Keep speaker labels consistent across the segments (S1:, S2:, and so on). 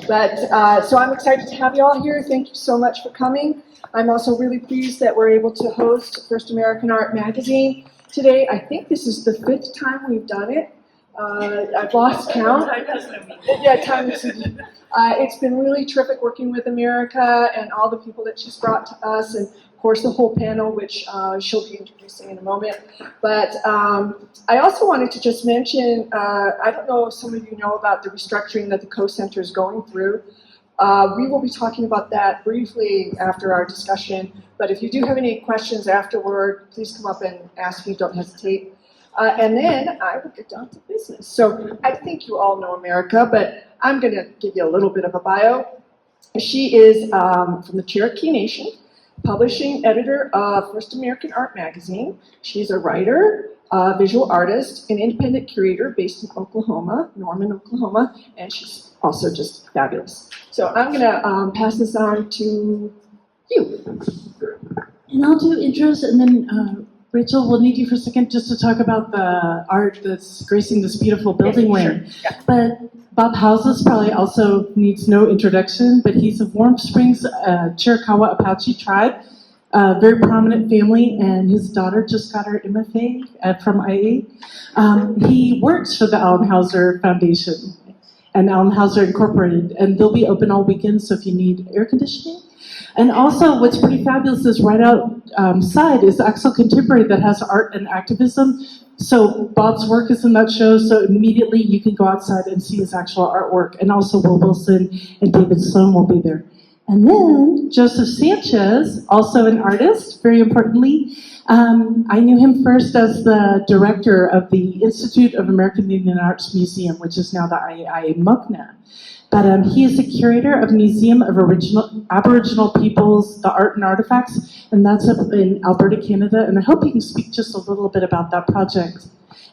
S1: But so I'm excited to have you all here. Thank you so much for coming. I'm also really pleased that we're able to host First American Art Magazine today. I think this is the 5th time we've done it. I've lost count. Yeah, time is. It's been really terrific working with America and all the people that she's brought to us, and of course the whole panel, which she'll be introducing in a moment. But I also wanted to just mention, I don't know if some of you know about the restructuring that the Coe Center is going through. We will be talking about that briefly after our discussion, but if you do have any questions afterward, please come up and ask me, don't hesitate. And then I will get down to business. So I think you all know America, but I'm going to give you a little bit of a bio. She is from the Cherokee Nation, publishing editor of First American Art Magazine. She's a writer, visual artist, an independent curator based in Oklahoma, Norman, Oklahoma, and she's also just fabulous. So I'm going to pass this on to you.
S2: And I'll do intros, and then Rachel, we'll need you for a second just to talk about the art that's gracing this beautiful building we're in.
S1: Yeah.
S2: But Bob Haozous probably also needs no introduction, but he's of Warm Springs, Chiricahua Apache tribe, a very prominent family, and his daughter just got her MFA from IA. He works for the Allen Hauser Foundation and Allen Hauser Incorporated, and they'll be open all weekend, so if you need air conditioning. And also, what's pretty fabulous is right outside is Axel Contemporary that has art and activism. So Bob's work is in that show, so immediately you can go outside and see his actual artwork. And also Will Wilson and David Sloan will be there. And then Joseph Sanchez, also an artist, very importantly. I knew him first as the director of the Institute of American Indian Arts Museum, which is now the IAI MOCNA. But he is the curator of Museum of Aboriginal Peoples, the Art and Artifacts, and that's up in Alberta, Canada. And I hope he can speak just a little bit about that project.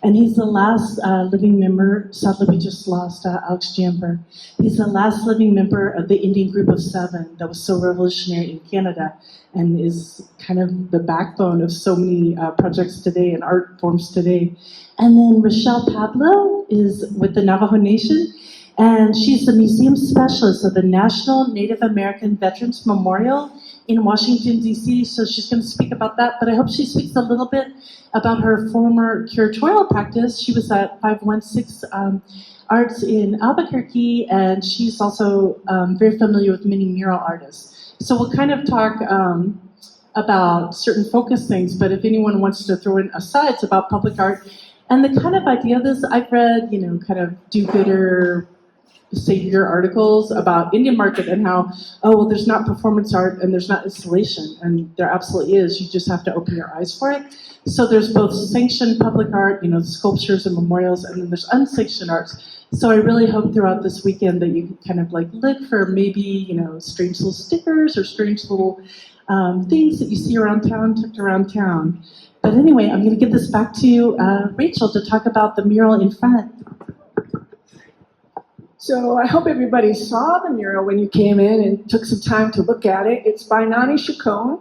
S2: And he's the last living member, sadly we just lost Alex Jamber. He's the last living member of the Indian Group of 7 that was so revolutionary in Canada and is kind of the backbone of so many projects today and art forms today. And then Rachelle Pablo is with the Navajo Nation. And she's the museum specialist of the National Native American Veterans Memorial in Washington, D.C., so she's going to speak about that. But I hope she speaks a little bit about her former curatorial practice. She was at 516 Arts in Albuquerque, and she's also very familiar with many mural artists. So we'll kind of talk about certain focus things, but if anyone wants to throw in asides about public art, and the kind of idea of this, I've read, kind of do-gooder savior articles about Indian market and how, oh, well, there's not performance art and there's not installation, and there absolutely is. You just have to open your eyes for it. So there's both sanctioned public art, the sculptures and memorials, and then there's unsanctioned arts. So I really hope throughout this weekend that you can kind of like look for maybe, strange little stickers or strange little things that you see around town, tucked around town. But anyway, I'm going to give this back to Rachel to talk about the mural in front.
S1: So I hope everybody saw the mural when you came in and took some time to look at it. It's by Nani Chacon.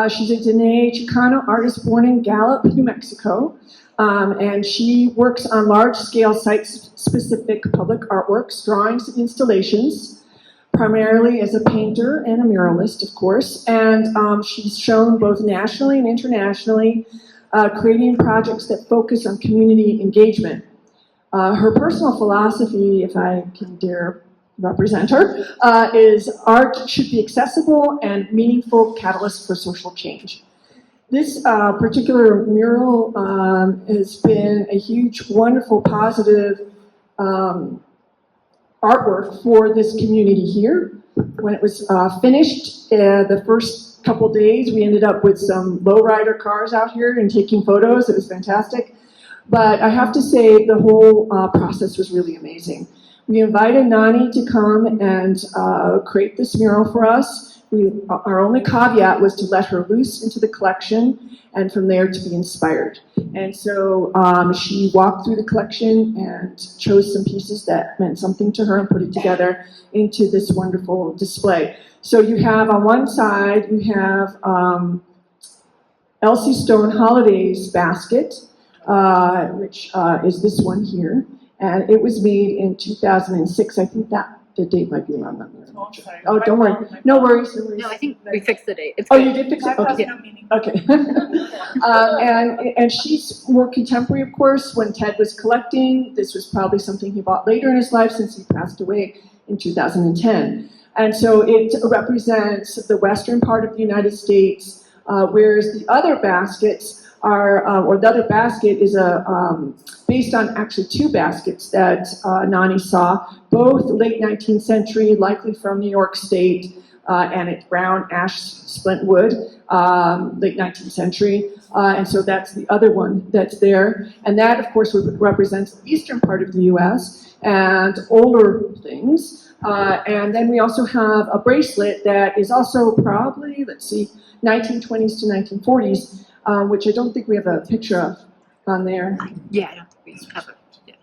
S1: She's a Diné Chicano artist born in Gallup, New Mexico. And she works on large-scale site-specific public artworks, drawings, and installations, primarily as a painter and a muralist, of course. And she's shown both nationally and internationally, creating projects that focus on community engagement. Her personal philosophy, if I can dare represent her, is art should be accessible and meaningful catalyst for social change. This particular mural has been a huge, wonderful, positive artwork for this community here. When it was finished, the first couple days, we ended up with some lowrider cars out here and taking photos. It was fantastic. But I have to say the whole process was really amazing. We invited Nani to come and create this mural for us. Our only caveat was to let her loose into the collection and from there to be inspired. And so she walked through the collection and chose some pieces that meant something to her and put it together into this wonderful display. So you have on one side, you have Elsie Stone Holiday's basket, which is this one here. And it was made in 2006. I think that the date might be wrong on there.
S2: Oh, I'm sorry.
S1: Oh, don't worry. No worries. No worries.
S3: No, I think we fixed the date. It's
S1: Oh,
S3: good.
S1: you did fix it? Okay.
S2: no meaning.
S1: Okay. And she's more contemporary, of course. When Ted was collecting, this was probably something he bought later in his life since he passed away in 2010. And so it represents the western part of the United States, whereas the other baskets are, or the other basket is based on actually two baskets that Nani saw, both late 19th century, likely from New York State, and it's brown ash splint wood, late 19th century. And so that's the other one that's there. And that, of course, represents the eastern part of the U.S. and older things. And then we also have a bracelet that is also probably, let's see, 1920s to 1940s, which I don't think we have a picture of on there.
S3: Yeah, I don't think we have it. Yeah.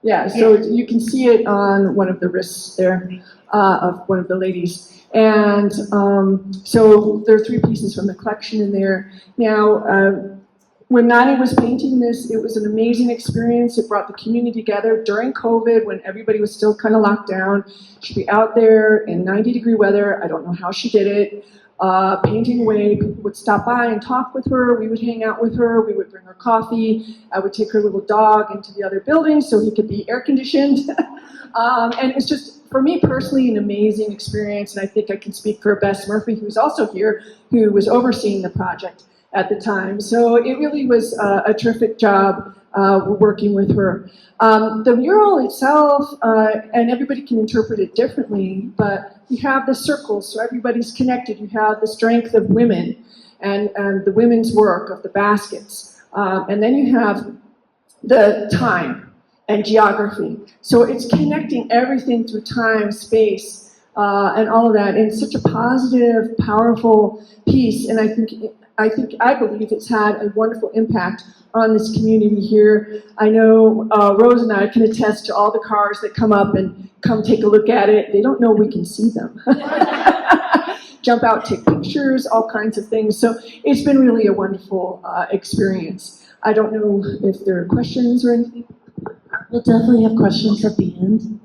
S1: Yeah, so you can see it on one of the wrists there of one of the ladies. And so there are three pieces from the collection in there. Now, when Nani was painting this, it was an amazing experience. It brought the community together during COVID when everybody was still kind of locked down. She'd be out there in 90-degree weather. I don't know how she did it. Painting away. People would stop by and talk with her. We would hang out with her. We would bring her coffee. I would take her little dog into the other building so he could be air conditioned. And it's just, for me personally, an amazing experience. And I think I can speak for Bess Murphy, who's also here, who was overseeing the project at the time. So it really was a terrific job working with her. The mural itself, and everybody can interpret it differently, but you have the circles, so everybody's connected. You have the strength of women and the women's work of the baskets. And then you have the time and geography. So it's connecting everything through time, space, and all of that in such a positive, powerful piece. And I believe it's had a wonderful impact on this community here. I know Rose and I can attest to all the cars that come up and come take a look at it. They don't know we can see them. Jump out, take pictures, all kinds of things. So it's been really a wonderful experience. I don't know if there are questions or anything.
S2: We'll definitely have questions at the end.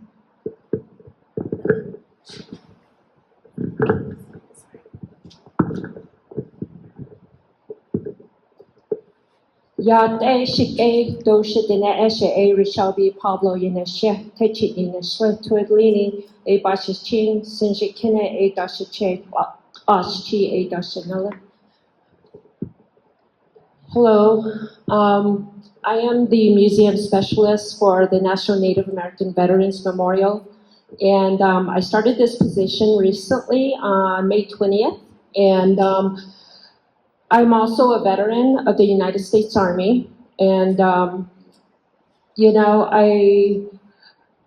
S4: Ya te shike do shidina eshe a Rachelle B Pablo yina she techi yina shwe tuedlini a bashichin sinjikina a dashiche ashchi a dashanella. Hello, I am the museum specialist for the National Native American Veterans Memorial, and I started this position recently on May 20th, and I'm also a veteran of the United States Army, and you know,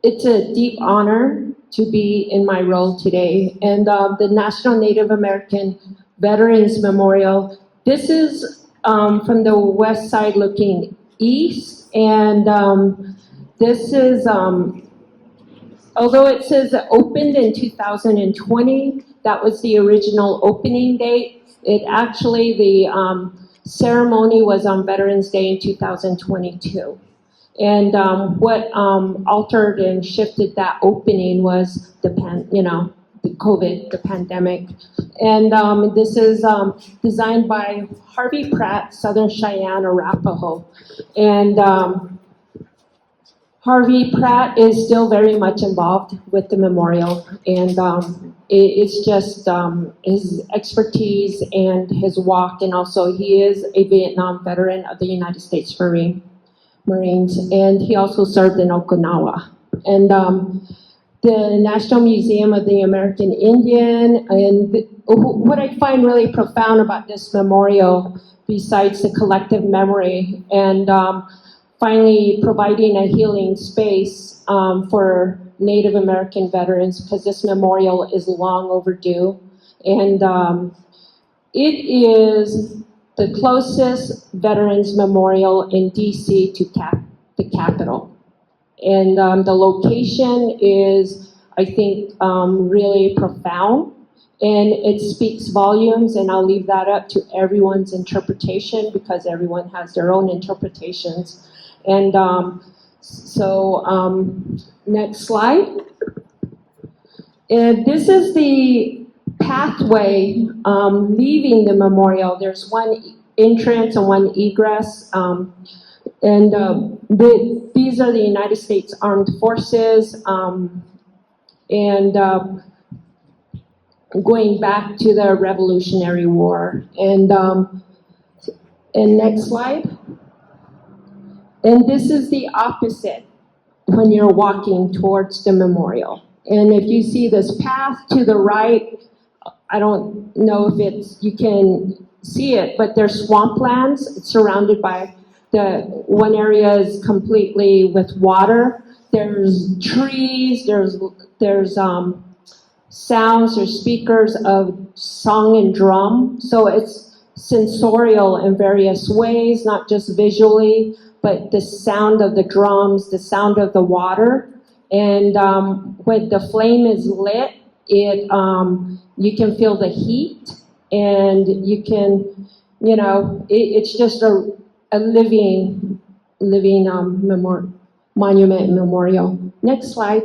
S4: it's a deep honor to be in my role today. And the National Native American Veterans Memorial, this is from the west side looking east, and this is, although it says it opened in 2020, that was the original opening date. It actually, the ceremony was on Veterans Day in 2022. And what altered and shifted that opening was the COVID, the pandemic. And this is designed by Harvey Pratt, Southern Cheyenne Arapaho. And Harvey Pratt is still very much involved with the memorial, and it's just his expertise and his walk, and also he is a Vietnam veteran of the United States Marines, and he also served in Okinawa. And the National Museum of the American Indian, and what I find really profound about this memorial, besides the collective memory, and finally providing a healing space for Native American veterans, because this memorial is long overdue. And it is the closest veterans memorial in DC to the Capitol. And the location is, I think, really profound, and it speaks volumes, and I'll leave that up to everyone's interpretation, because everyone has their own interpretations. And next slide. And this is the pathway leaving the memorial. There's one entrance and one egress. These are the United States Armed Forces. Going back to the Revolutionary War. And next slide. And this is the opposite when you're walking towards the memorial. And if you see this path to the right, I don't know if you can see it, but there's swamplands. It's surrounded by one area is completely with water. There's trees, there's sounds or speakers of song and drum. So it's sensorial in various ways, not just visually, but the sound of the drums, the sound of the water. And when the flame is lit, you can feel the heat, and you can, it's just a living monument memorial. Next slide.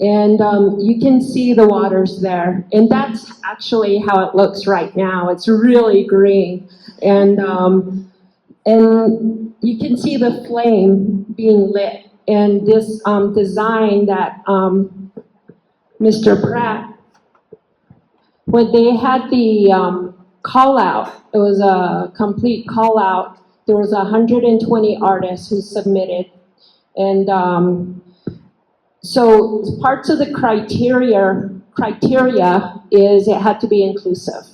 S4: And you can see the waters there. And that's actually how it looks right now. It's really green. And you can see the flame being lit. And this design that Mr. Pratt, when they had the call out, it was a complete call out. There was 120 artists who submitted. And so parts of the criteria is it had to be inclusive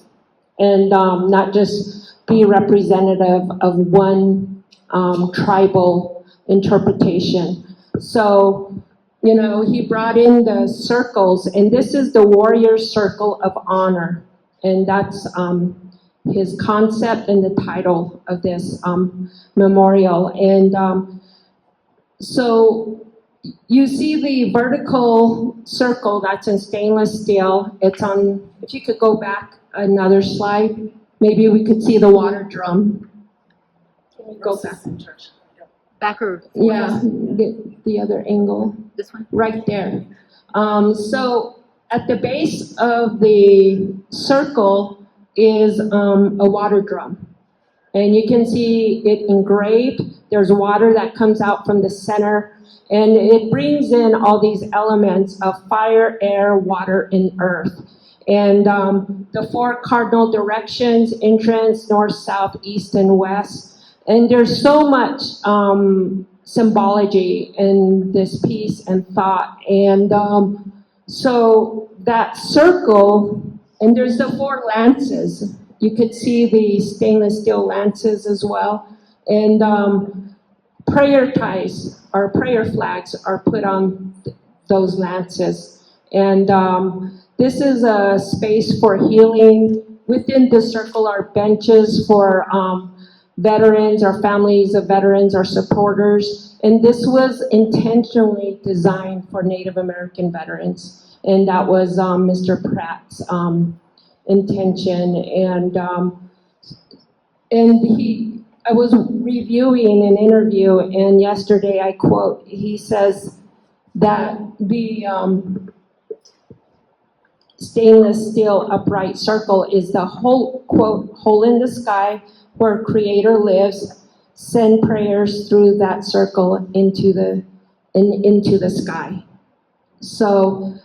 S4: and not just be representative of one tribal interpretation. So, he brought in the circles, and this is the warrior circle of honor. And that's his concept and the title of this memorial. And so you see the vertical circle that's in stainless steel. It's on, if you could go back another slide, maybe we could see the water drum. Can we go back?
S3: Back or
S4: Yeah, the other angle.
S3: this one?
S4: Right there. So at the base of the circle is a water drum. And you can see it engraved. There's water that comes out from the center. And it brings in all these elements of fire, air, water, and earth. And the four cardinal directions, entrance, north, south, east, and west. And there's so much symbology in this piece and thought. And so that circle, and there's the four lances. You could see the stainless steel lances as well. And prayer ties, or prayer flags, are put on those lances. And this is a space for healing. Within the circle are benches for veterans or families of veterans or supporters. And this was intentionally designed for Native American veterans. And that was Mr. Pratt's intention. And I was reviewing an interview, and yesterday I quote, he says that the stainless steel upright circle is the whole, quote, hole in the sky where Creator lives. Send prayers through that circle into the sky. So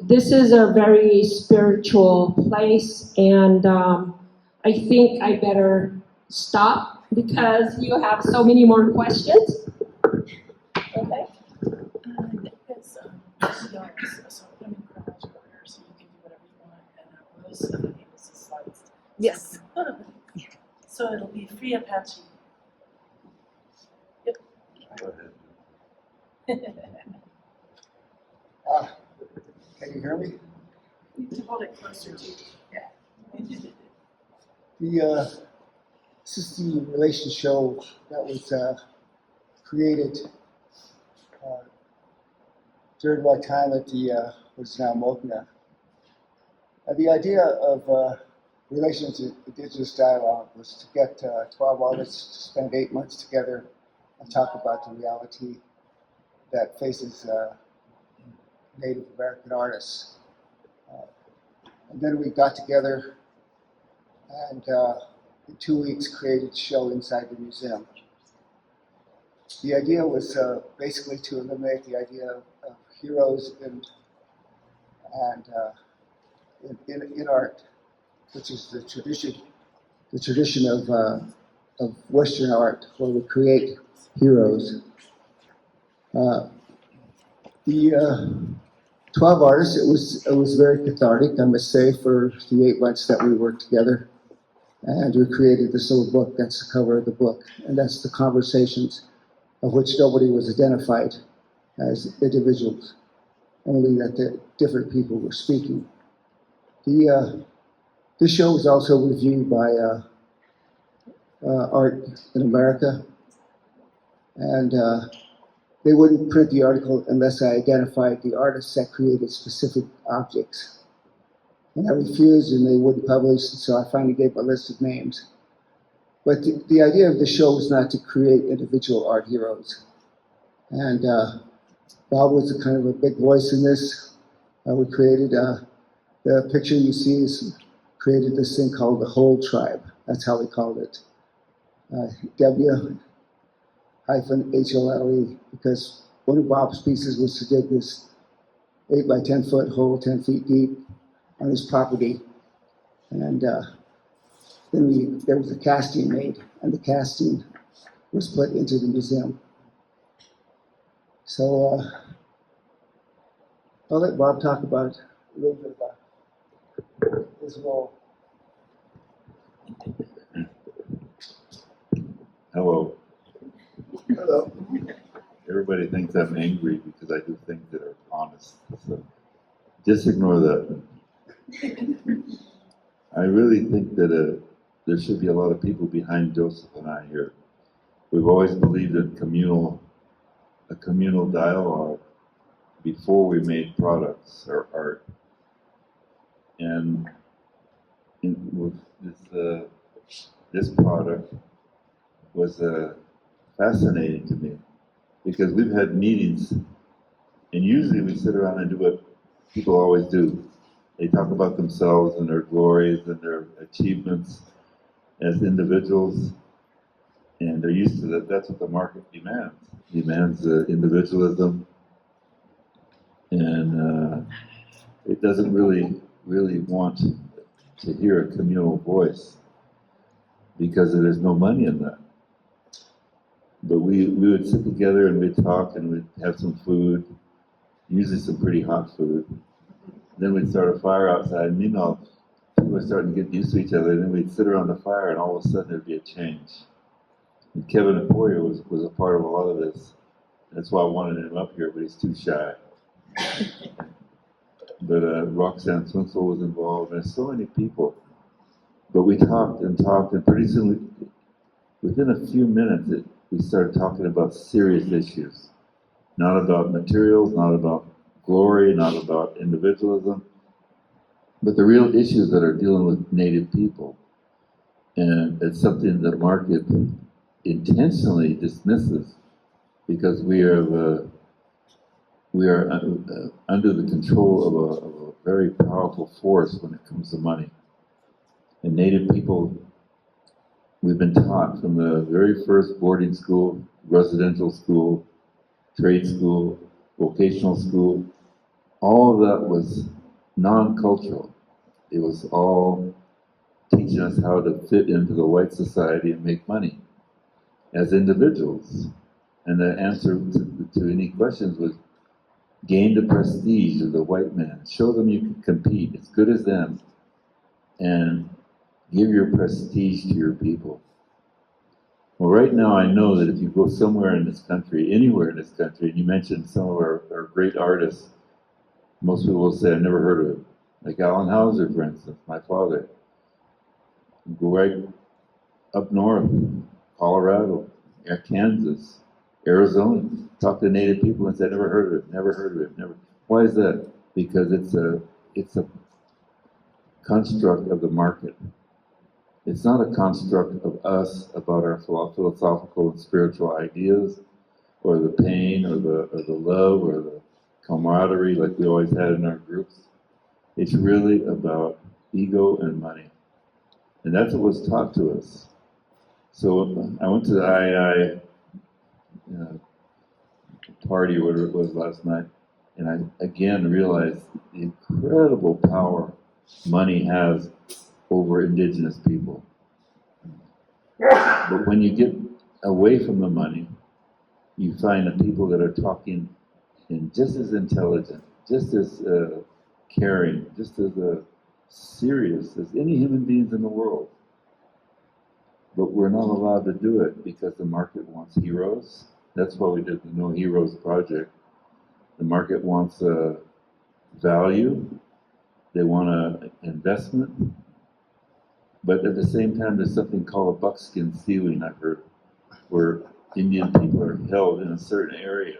S4: this is a very spiritual place, and I think I better stop because you have so many more questions. Okay.
S3: Yes.
S5: So it'll be free Apache. Yep.
S6: Go ahead.
S7: Can you hear me?
S5: You need to hold it closer to you.
S7: This is the relation show that was created during my time at the what's now MOCNA. The idea of Relations Indigenous Dialogue was to get 12 artists to spend 8 months together and talk about the reality that faces Native American artists. And then we got together and in 2 weeks created a show inside the museum. The idea was basically to eliminate the idea of heroes in art, which is the tradition of Western art, where we create heroes. The 12 artists, it was very cathartic, I must say, for the 8 months that we worked together. And we created this little book, that's the cover of the book, and that's the conversations of which nobody was identified as individuals, only that the different people were speaking. This show was also reviewed by Art in America, and they wouldn't print the article unless I identified the artists that created specific objects. And I refused, and they wouldn't publish, and so I finally gave a list of names. But the idea of the show was not to create individual art heroes. And Bob was a kind of a big voice in this. We created, the picture you see is created this thing called the Whole Tribe. That's how we called it. W-HLLE, because one of Bob's pieces was to dig this 8 by 10 foot hole, 10 feet deep, on his property. And then there was a casting made, and the casting was put into the museum. So I'll let Bob talk about a little bit about his role.
S6: Hello.
S7: Hello.
S6: Everybody thinks I'm angry because I do things that are honest. So just ignore that. I really think that there should be a lot of people behind Joseph and I here. We've always believed in a communal dialogue before we made products or art. And with this product was fascinating to me because we've had meetings, and usually we sit around and do what people always do. They talk about themselves and their glories and their achievements as individuals, and they're used to that. That's what the market demands. It demands individualism, and it doesn't really want to hear a communal voice because there's no money in that. But we would sit together and we'd talk and we'd have some food, usually some pretty hot food. Then we'd start a fire outside, and meanwhile, people were starting to get used to each other, and then we'd sit around the fire, and all of a sudden there'd be a change. And Kevin Emporia was a part of a lot of this. That's why I wanted him up here, but he's too shy. But Roxanne Swinsel was involved, and so many people. But we talked, and pretty soon, within a few minutes, we started talking about serious issues. Not about materials, not about glory, not about individualism, but the real issues that are dealing with Native people. And it's something that the market intentionally dismisses because we are under the control of a very powerful force when it comes to money. And Native people, we've been taught from the very first boarding school, residential school, trade school, vocational school, all of that was non-cultural. It was all teaching us how to fit into the white society and make money as individuals. And the answer to any questions was gain the prestige of the white man. Show them you can compete as good as them and give your prestige to your people. Well, right now I know that if you go somewhere in this country, anywhere in this country, and you mentioned some of our great artists, most people will say, I've never heard of it. Like Alan Haozous, for instance, my father. Go right up north, Colorado, Kansas, Arizona, talk to Native people and say, never heard of it, never heard of it, never. Why is that? Because it's a construct of the market. It's not a construct of us about our philosophical and spiritual ideas, or the pain, or the love, or the camaraderie like we always had in our groups. It's really about ego and money. And that's what was taught to us. So I went to the II party, or whatever it was last night, and I again realized the incredible power money has over Indigenous people. But when you get away from the money, you find the people that are talking and just as intelligent, just as caring, just as serious as any human beings in the world. But we're not allowed to do it because the market wants heroes. That's why we did the No Heroes project. The market wants value. They want an investment. But at the same time, there's something called a buckskin ceiling, I've heard, where Indian people are held in a certain area.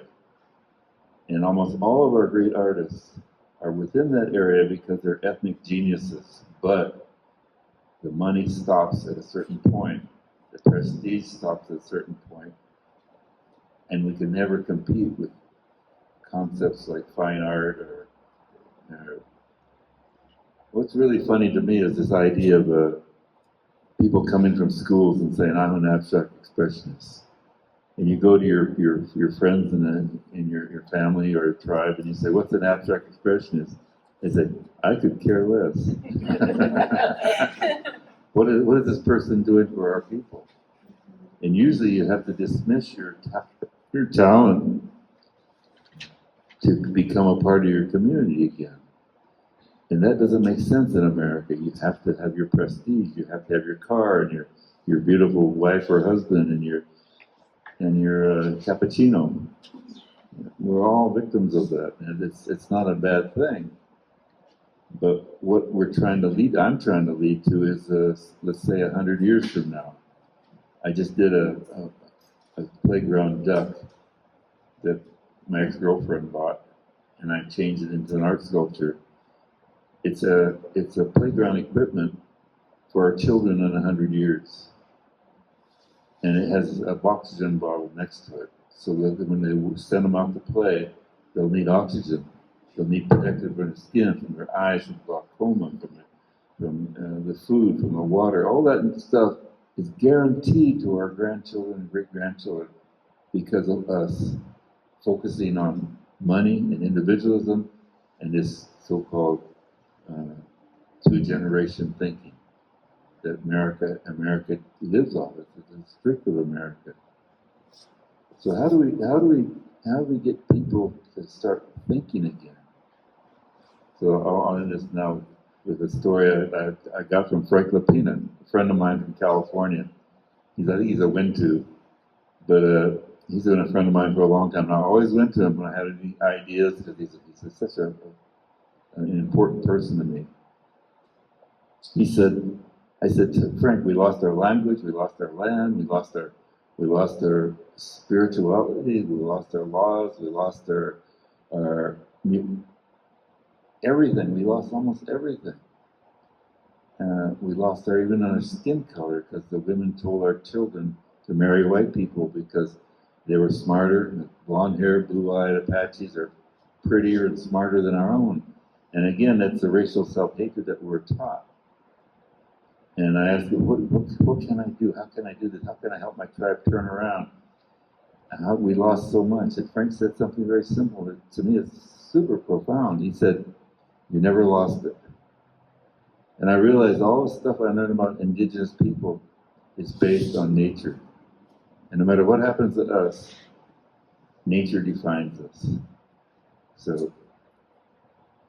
S6: And almost all of our great artists are within that area because they're ethnic geniuses. But the money stops at a certain point. The prestige stops at a certain point. And we can never compete with concepts like fine art or what's really funny to me is this idea of people coming from schools and saying, I'm an abstract expressionist. And you go to your friends in your family or tribe and you say, what's an abstract expressionist? They say, I could care less. What is this person doing for our people? And usually you have to dismiss your talent to become a part of your community again. And that doesn't make sense in America. You have to have your prestige, you have to have your car and your beautiful wife or husband and your cappuccino. We're all victims of that, and it's not a bad thing. But what I'm trying to lead to is, let's say 100 years from now. I just did a playground duck that my ex-girlfriend bought, and I changed it into an art sculpture. It's a playground equipment for our children in 100 years. And it has a oxygen bottle next to it, so that when they send them out to play, they'll need oxygen. They'll need protected from their skin, from their eyes, from glaucoma, from the food, from the water. All that stuff is guaranteed to our grandchildren and great-grandchildren because of us focusing on money and individualism and this so-called two-generation thinking that America lives off. It's a strip of America. So how do we get people to start thinking again? So I'll end this now with a story I got from Frank Lapina, a friend of mine from California. I think he's a Wintu, but he's been a friend of mine for a long time. And I always went to him when I had any ideas because he's such an important person to me. I said to Frank, we lost our language, we lost our land, we lost our spirituality, we lost our laws, we lost our everything. We lost almost everything. We lost even our skin color because the women told our children to marry white people because they were smarter. Blonde hair, blue-eyed Apaches are prettier and smarter than our own. And again, that's the racial self-hatred that we're taught. And I asked him, what can I do? How can I do this? How can I help my tribe turn around? And how we lost so much. And Frank said something very simple that to me is super profound. He said, you never lost it. And I realized all the stuff I learned about Indigenous people is based on nature. And no matter what happens to us, nature defines us. So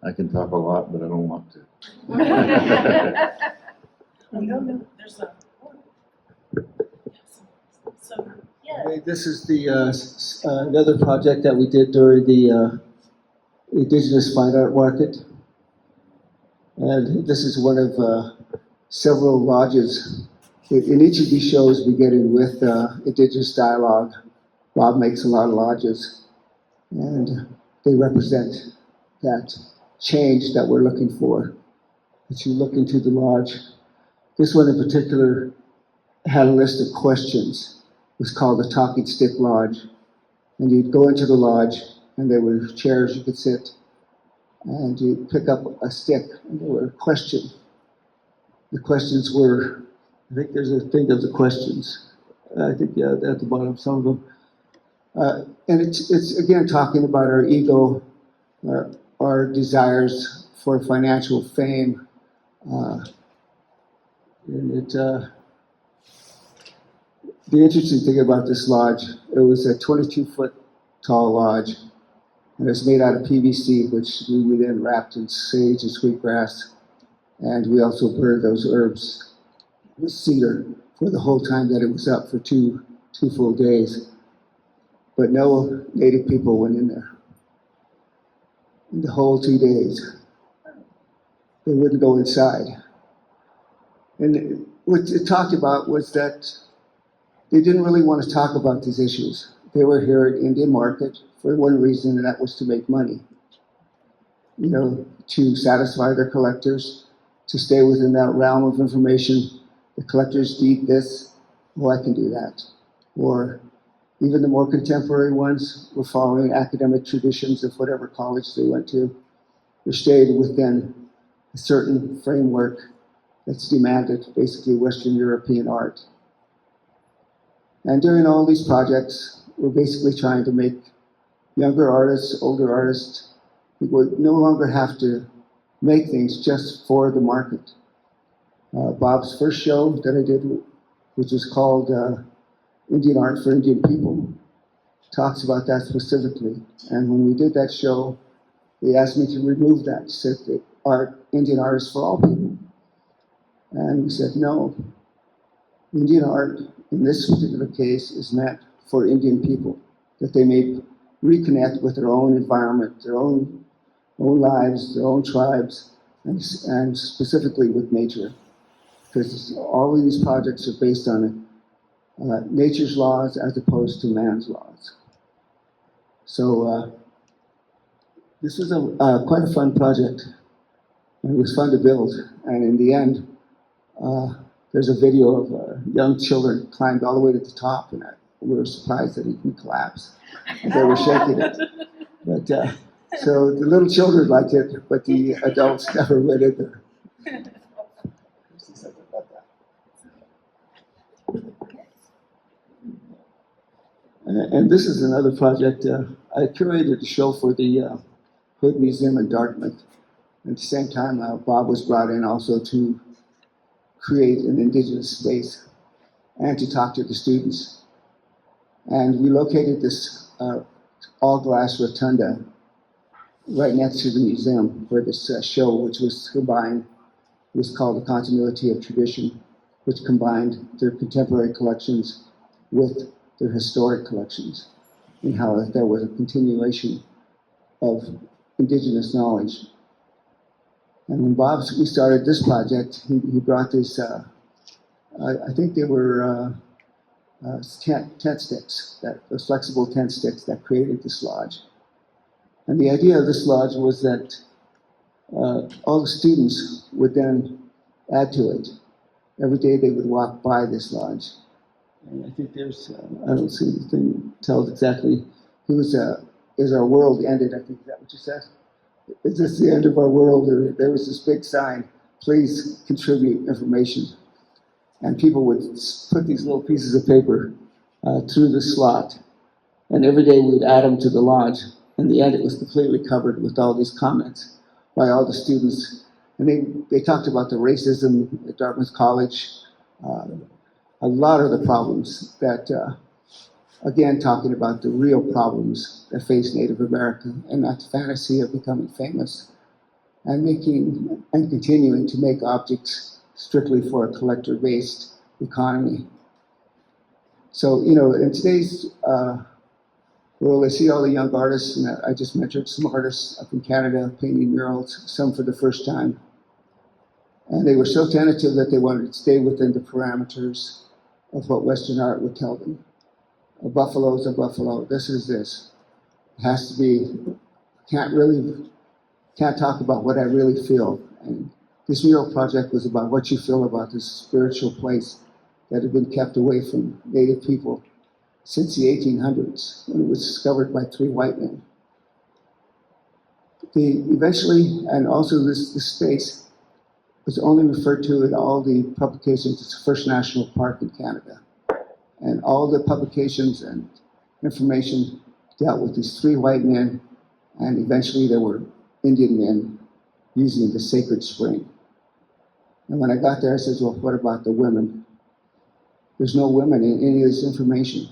S6: I can talk a lot, but I don't want to.
S5: I don't know, there's a. So, yeah.
S7: Okay, this is the another project that we did during the Indigenous Fine Art Market. And this is one of several lodges. In each of these shows, beginning with Indigenous dialogue, Bob makes a lot of lodges, and they represent that change that we're looking for. As you look into the lodge, this one in particular had a list of questions. It was called the Talking Stick Lodge. And you'd go into the lodge, and there were chairs you could sit, and you pick up a stick, and there were questions. The questions were, I think there's a thing of the questions. I think, yeah, at the bottom, some of them. And it's again talking about our ego, our desires for financial fame. And the interesting thing about this lodge, it was a 22-foot tall lodge, and it's made out of PVC, which we then wrapped in sage and sweetgrass, and we also burned those herbs with cedar for the whole time that it was up for two full days. But no native people went in there. In the whole 2 days. They wouldn't go inside. And what it talked about was that they didn't really want to talk about these issues. They were here at Indian Market for one reason, and that was to make money. You know, to satisfy their collectors, to stay within that realm of information. The collectors need this, well, I can do that. Or even the more contemporary ones were following academic traditions of whatever college they went to. They stayed within a certain framework that's demanded, basically Western European art. And during all these projects, we're basically trying to make younger artists, older artists, who would no longer have to make things just for the market. Bob's first show that I did, which was called Indian Art for Indian People, talks about that specifically. And when we did that show, they asked me to remove that, said that Indian art is for all people. And we said, no, Indian art, in this particular case, is meant for Indian people, that they may reconnect with their own environment, their own lives, their own tribes, and specifically with nature. Because all of these projects are based on nature's laws as opposed to man's laws. So this was quite a fun project. It was fun to build, and in the end, there's a video of young children climbed all the way to the top, and we were surprised that it didn't collapse. And they were shaking it. But so the little children liked it, but the adults never went in there. And this is another project. I curated a show for the Hood Museum in Dartmouth. At the same time, Bob was brought in also to create an Indigenous space and to talk to the students. And we located this all-glass rotunda right next to the museum for this show, which was combined, it was called The Continuity of Tradition, which combined their contemporary collections with their historic collections, and how there was a continuation of Indigenous knowledge. And when we started this project, he brought this, I think they were tent sticks, those flexible tent sticks that created this lodge. And the idea of this lodge was that all the students would then add to it. Every day they would walk by this lodge. And I think there's, I don't see anything tells exactly, is our world ended, I think, is that what you said? Is this the end of our world? Or there was this big sign, please contribute information. And people would put these little pieces of paper through the slot. And every day we'd add them to the lodge. In the end, it was completely covered with all these comments by all the students. And they talked about the racism at Dartmouth College, a lot of the problems that, again, talking about the real problems that face Native America and not the fantasy of becoming famous and making and continuing to make objects strictly for a collector-based economy. So, you know, in today's world, I see all the young artists, and I just mentioned some artists up in Canada painting murals, some for the first time. And they were so tentative that they wanted to stay within the parameters of what Western art would tell them. A buffalo is a buffalo. This is this. It has to be, can't talk about what I really feel. And this mural project was about what you feel about this spiritual place that had been kept away from Native people since the 1800s, when it was discovered by 3 white men. They eventually, and also this space was only referred to in all the publications as the first national park in Canada. And all the publications and information dealt with these 3 white men, and eventually there were Indian men using the sacred spring. And when I got there, I said, well, what about the women? There's no women in any of this information.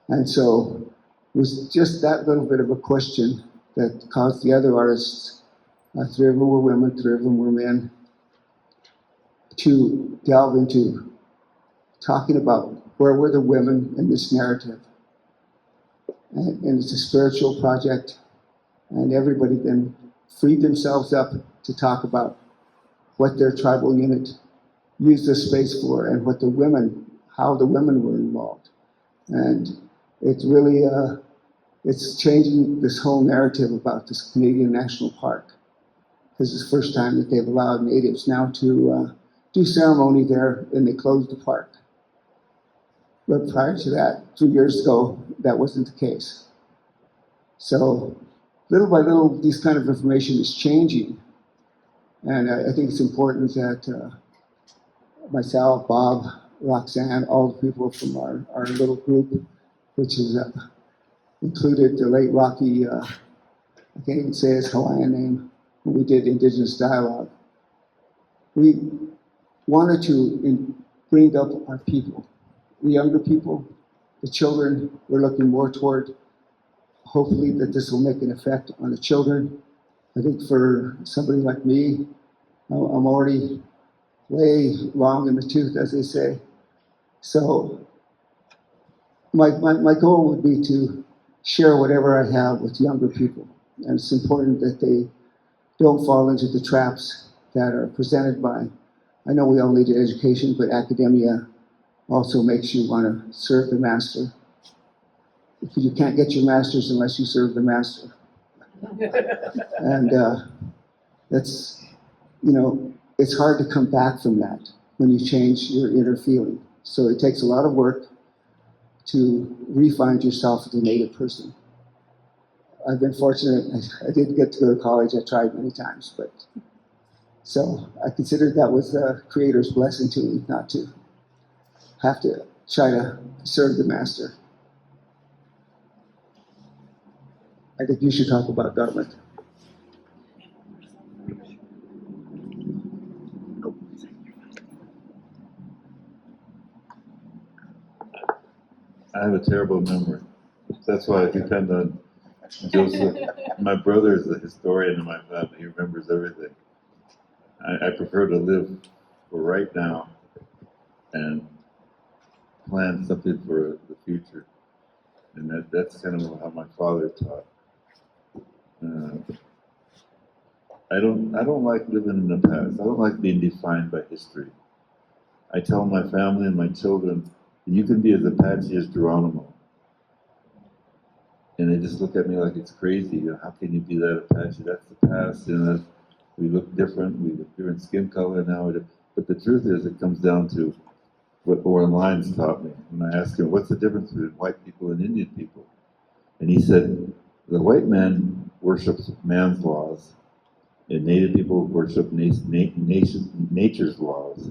S7: And so it was just that little bit of a question that caused the other artists, 3 of them were women, 3 of them were men, to delve into talking about where were the women in this narrative. And it's a spiritual project, and everybody then freed themselves up to talk about what their tribal unit used the space for and what the women, how the women were involved. And it's really, it's changing this whole narrative about this Canadian National Park. This is the first time that they've allowed natives now to do ceremony there, and they closed the park. But prior to that, 2 years ago, that wasn't the case. So little by little, this kind of information is changing. And I think it's important that myself, Bob, Roxanne, all the people from our little group, which is included the late Rocky, I can't even say his Hawaiian name, when we did Indigenous dialogue. We wanted to bring up our people, the younger people, the children. We're looking more toward, hopefully, that this will make an effect on the children. I think for somebody like me, I'm already way long in the tooth, as they say. So my goal would be to share whatever I have with younger people. And it's important that they don't fall into the traps that are presented by, I know we all need education, but academia also makes you want to serve the master. Because you can't get your master's unless you serve the master. And that's, you know, it's hard to come back from that when you change your inner feeling. So it takes a lot of work to re-find yourself as a Native person. I've been fortunate. I didn't get to go to college. I tried many times, but so I considered that was the Creator's blessing to me, not to have to try to serve the master. I think you should talk about government.
S6: I have a terrible memory. That's why I depend on Joseph. My brother is a historian in my family. He remembers everything. I prefer to live for right now and plan something for the future. And that's kind of how my father taught. I don't like living in the past. I don't like being defined by history. I tell my family and my children, you can be as Apache as Geronimo. And they just look at me like it's crazy. You know, how can you be that Apache? That's the past. You know, we look different. We have different skin color now. But the truth is, it comes down to what Oren Lyons taught me. When I asked him, what's the difference between white people and Indian people? And he said, the white man worships man's laws, and Native people worship nature's laws.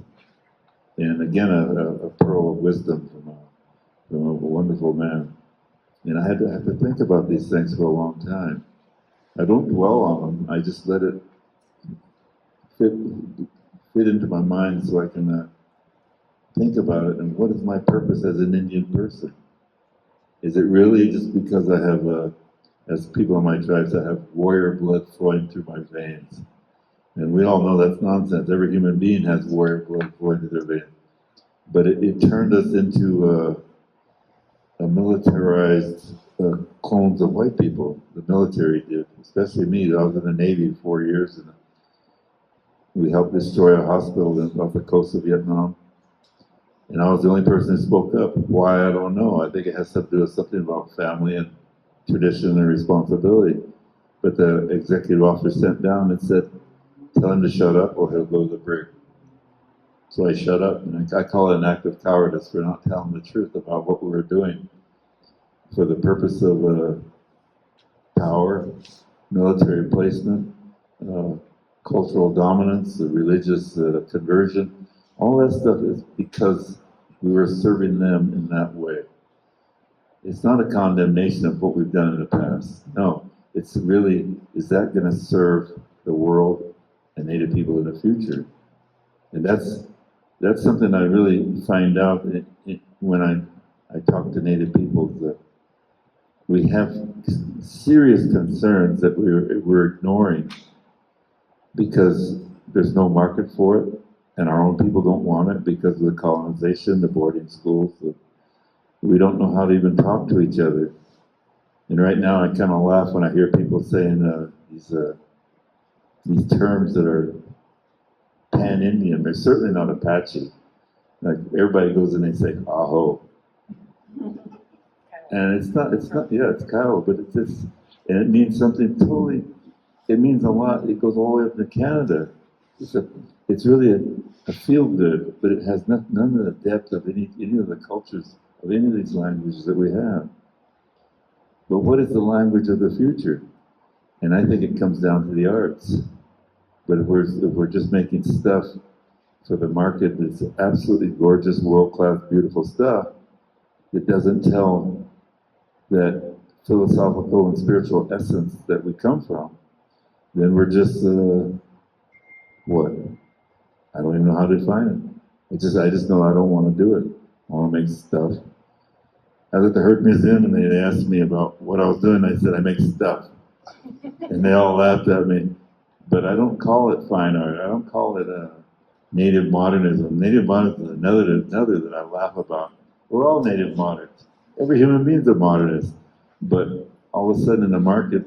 S6: And again, a pearl of wisdom from a wonderful man. And I had to think about these things for a long time. I don't dwell on them. I just let it fit into my mind so I can think about it. And what is my purpose as an Indian person? Is it really just because I have, as people in my tribes, I have warrior blood flowing through my veins? And we all know that's nonsense. Every human being has warrior blood flowing through their veins. But it turned us into a militarized clones of white people. The military did, especially me. I was in the Navy 4 years, and we helped destroy a hospital off the coast of Vietnam. And I was the only person who spoke up. Why, I don't know. I think it has to do with something about family and tradition and responsibility. But the executive officer sent down and said, tell him to shut up or he'll go to the brig. So I shut up, and I call it an act of cowardice for not telling the truth about what we were doing for the purpose of power, military placement, cultural dominance, the religious conversion. All that stuff is because we were serving them in that way. It's not a condemnation of what we've done in the past. No, it's really, is that going to serve the world and Native people in the future? And that's something I really find out when I talk to Native people, that we have serious concerns that we're ignoring because there's no market for it, and our own people don't want it because of the colonization, the boarding schools. We don't know how to even talk to each other. And right now I kind of laugh when I hear people saying these terms that are pan-Indian. They're certainly not Apache. Like everybody goes and they say, aho. And it's not, yeah, it's Kyle, but it's this, and it means something totally, it means a lot. It goes all the way up to Canada. It's really a feel good, but it has none of the depth of any of the cultures of any of these languages that we have. But what is the language of the future? And I think it comes down to the arts. But if we're just making stuff for the market that's absolutely gorgeous, world-class, beautiful stuff, it doesn't tell that philosophical and spiritual essence that we come from, then we're just, what? I don't even know how to define it. I just know I don't want to do it. I want to make stuff. I was at the Hurt Museum and they asked me about what I was doing. I said, I make stuff. And they all laughed at me. But I don't call it fine art. I don't call it native modernism. Native modernism is another that I laugh about. We're all native moderns. Every human being's a modernist. But all of a sudden in the market,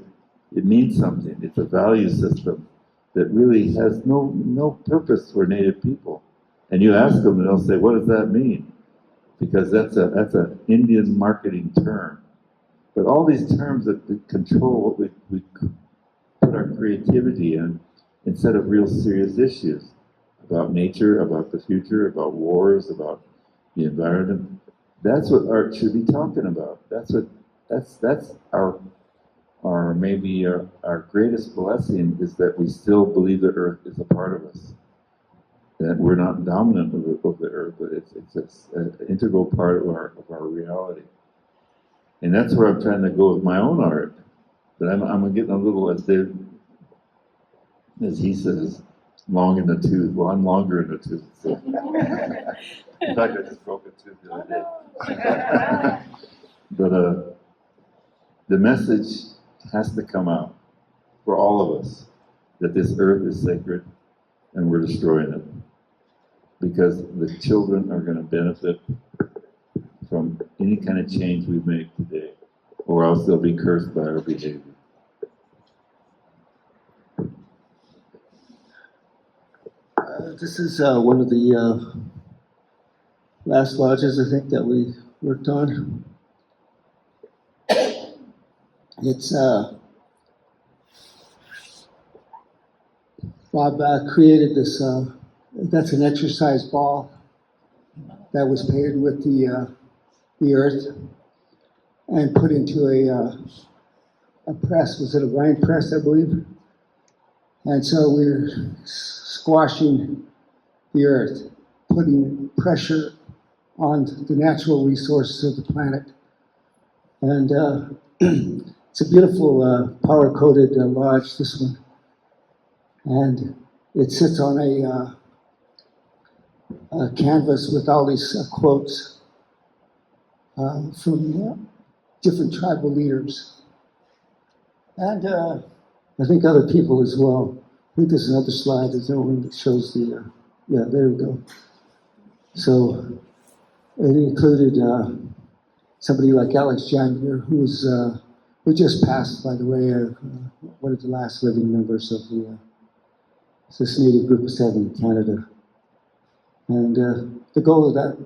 S6: it means something. It's a value system that really has no purpose for Native people. And you ask them and they'll say, what does that mean? Because that's an Indian marketing term. But all these terms that control what we put our creativity in, instead of real serious issues about nature, about the future, about wars, about the environment. That's what art should be talking about. That's our maybe our greatest blessing, is that we still believe the earth is a part of us. That we're not dominant of the earth, but it's an integral part of our reality. And that's where I'm trying to go with my own art. But I'm getting a little, as he says, long in the tooth. Well, I'm longer in the tooth. So. In fact, I just broke a tooth the other day. But the message has to come out for all of us that this earth is sacred and we're destroying it. Because the children are going to benefit from any kind of change we make today, or else they'll be cursed by our behavior.
S7: This is one of the last lodges, I think, that we worked on. It's Bob created this. That's an exercise ball that was paired with the earth and put into a press. Was it a wine press, I believe? And so we're squashing the earth, putting pressure on the natural resources of the planet. And it's a beautiful power-coated lodge, this one. And it sits on a canvas with all these quotes from different tribal leaders. And I think other people as well. I think there's another slide. There's no one that shows the, yeah, there we go. So it included somebody like Alex Janiger, who just passed, by the way, one of the last living members of this native group of 7 in Canada. And the goal of that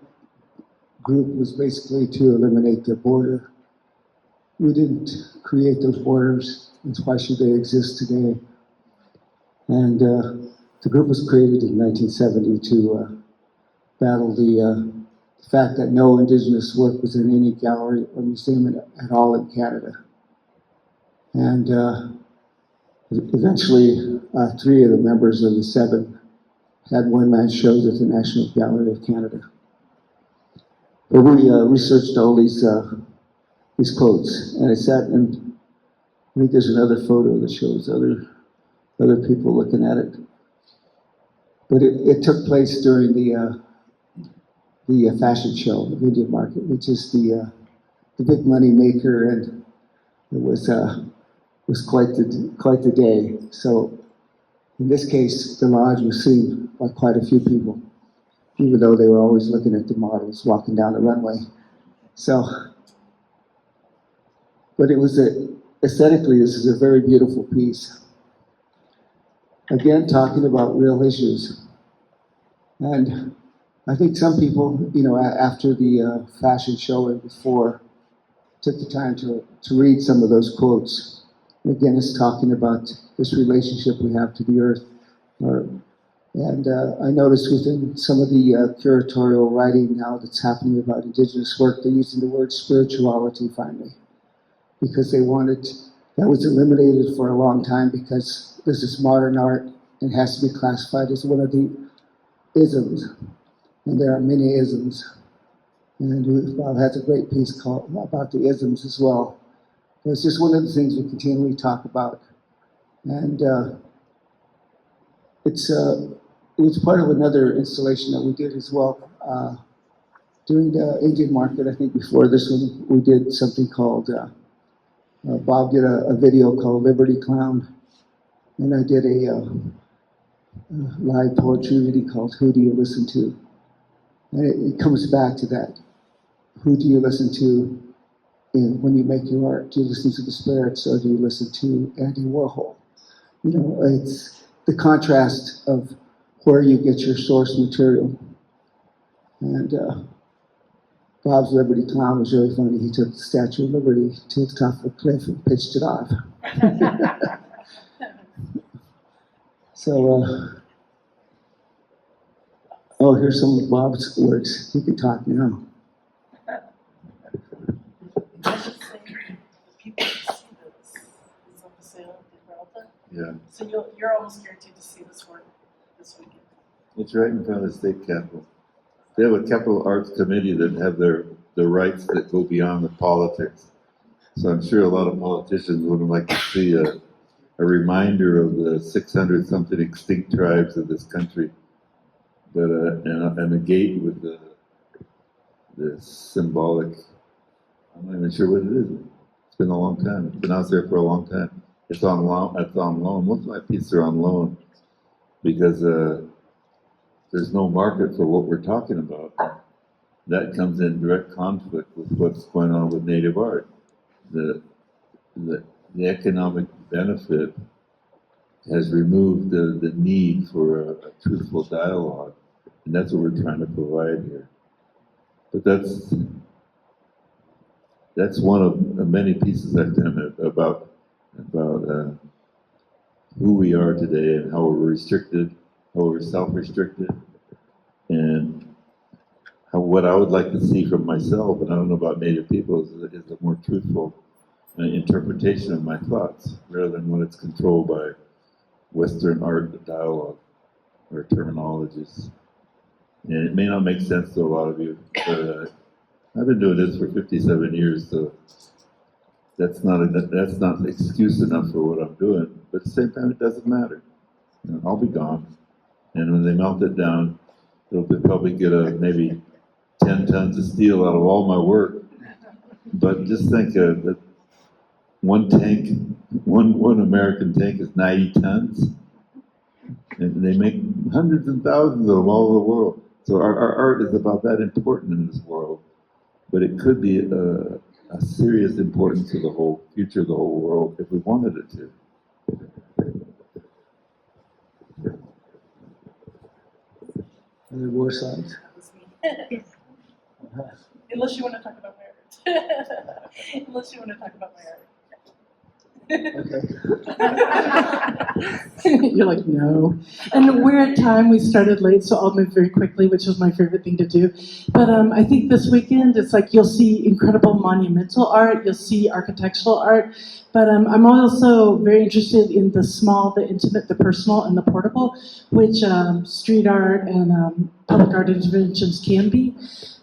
S7: group was basically to eliminate the border. We didn't create those borders, and why should they exist today? And the group was created in 1970 to battle the fact that no Indigenous work was in any gallery or museum at all in Canada. And Eventually, 3 of the members of the 7 had one-man shows at the National Gallery of Canada. But we researched all these quotes, and I sat and I think there's another photo that shows other people looking at it. But it took place during the fashion show, the Indian market, which is the big money maker, and it was quite the day. So in this case, the lodge was seen by quite a few people, even though they were always looking at the models walking down the runway. So, but it was aesthetically, this is a very beautiful piece. Again, talking about real issues. And I think some people, after the fashion show and before, took the time to read some of those quotes. And again, it's talking about this relationship we have to the earth. And I noticed within some of the curatorial writing now that's happening about Indigenous work, they're using the word spirituality finally. Because they wanted, that was eliminated for a long time because this is modern art and has to be classified as one of the isms. And there are many isms. And Bob has a great piece called about the isms as well. It's just one of the things we continually talk about. And it was part of another installation that we did as well. During the Indian market, I think before this one, we did something called, Bob did a video called Liberty Clown. And I did a live poetry reading called Who Do You Listen To? And it comes back to that. Who do you listen to when you make your art? Do you listen to the spirits or do you listen to Andy Warhol? It's the contrast of where you get your source material. And Bob's Liberty Clown was really funny. He took the Statue of Liberty to the top of a cliff and pitched it off. So, oh, here's some of Bob's works. He can talk now.
S5: I should say, people can see this. It's on the sale in Peralta.
S6: Yeah,
S5: So you're almost guaranteed to see this work this weekend.
S6: it's right in front of the state capitol. They have a capital arts committee that have the rights that go beyond the politics. So I'm sure a lot of politicians would like to see a reminder of the 600 something extinct tribes of this country. But and a gate with the symbolic. I'm not even sure what it is. It's been a long time. It's been out there for a long time. It's on loan. It's on loan. Most of my pieces are on loan because there's no market for what we're talking about. That comes in direct conflict with what's going on with Native art. The economic benefit has removed the need for a truthful dialogue, and that's what we're trying to provide here. But that's one of many pieces I've done about who we are today and how we're restricted, how we're self-restricted, and what I would like to see from myself, and I don't know about Native people, is a more truthful interpretation of my thoughts, rather than when it's controlled by Western art dialogue or terminologies. And it may not make sense to a lot of you, but I've been doing this for 57 years, so that's not excuse enough for what I'm doing. But at the same time, it doesn't matter. I'll be gone, and when they melt it down, they'll probably get maybe 10 tons of steel out of all my work. But just think that one American tank is 90 tons, and they make hundreds and thousands of them all over the world. So our art is about that important in this world, but it could be a serious importance to the whole future of the whole world if we wanted it to.
S7: Other war sides.
S5: Unless you want to talk about my art. Unless you want to talk about my art.
S7: Okay.
S2: You're like, no. And we're at time, we started late, so I'll move very quickly, which was my favorite thing to do. But I think this weekend, it's like you'll see incredible monumental art, you'll see architectural art, but I'm also very interested in the small, the intimate, the personal, and the portable, which street art and public art interventions can be.